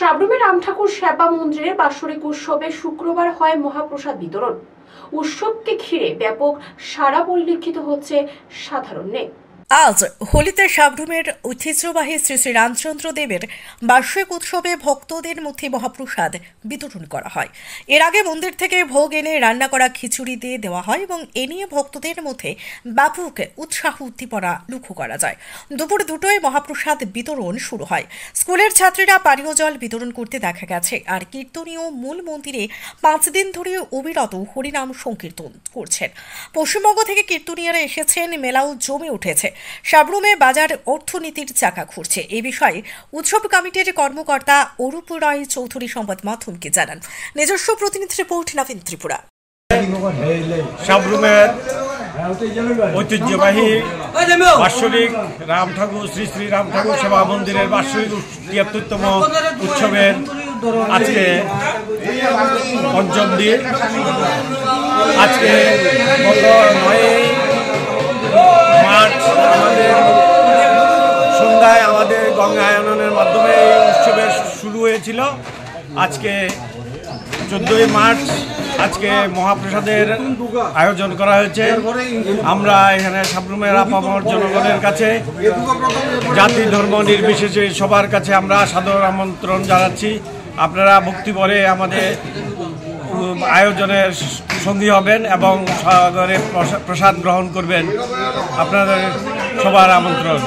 সাবরুমের রামঠাকুর সেবা মন্দিরের বাৎসরিক উৎসবে শুক্রবার হয় মহাপ্রসাদ বিতরণ। উৎসবকে ঘিরে ব্যাপক সাড়া পরিলক্ষিত হচ্ছে সাধারণে। আজ হোলিতে সাবরুমের ঐতিহ্যবাহী শ্রী শ্রী রামচন্দ্র দেবের বার্ষিক উৎসবে ভক্তদের মধ্যে মহাপ্রসাদ বিতরণ করা হয়। এর আগে মন্দির থেকে ভোগ এনে রান্না করা খিচুড়ি দিয়ে দেওয়া হয় এবং এ নিয়ে ভক্তদের মধ্যে ব্যাপক উৎসাহ উদ্দীপনা লক্ষ্য করা যায়। দুপুর 2টায় মহাপ্রসাদ বিতরণ শুরু হয়। স্কুলের ছাত্রীরা পানীয় জল বিতরণ করতে দেখা গেছে, আর কীর্তনীয় মূল মন্দিরে 5 দিন ধরে অবিরত হরিনাম সংকীর্তন করছেন। পশ্চিমবঙ্গ থেকে কীর্তনীয়রা এসেছেন, মেলাও জমে উঠেছে। সাবরুমে বাজার অর্থনীতির চাকা ঘুরছে। এ বিষয়ে উৎসব কমিটির কর্মকর্তা অরূপ রায় চৌধুরী সংবাদ মাধ্যমকে জানান। নিজস্ব প্রতিনিধি রিপোর্ট, নবীন ত্রিপুরা। সাবরুমের ঐতিহ্যবাহী বাৎসরিক রাম ঠাকুর শ্রী শ্রী রাম ঠাকুর সেবা মন্দিরের বার্ষিক 73তম উৎসবের আজকে পঞ্চম দিন। আজকে গত 9 মার্চ আমাদের সন্ধ্যায় আমাদের গঙ্গায়নের মাধ্যমে এই উৎসবের শুরু হয়েছিল। আজকে 14 মার্চ আজকে মহাপ্রসাদের আয়োজন করা হয়েছে। আমরা এখানে সাবরুমের আপামর জনগণের কাছে জাতি ধর্ম নির্বিশেষে সবার কাছে আমরা সাদর আমন্ত্রণ জানাচ্ছি। আপনারা ভক্তিভরে আমাদের আয়োজনের সঙ্গী হবেন এবং সাদরে প্রসাদ গ্রহণ করবেন। আপনাদের সবার আমন্ত্রণ।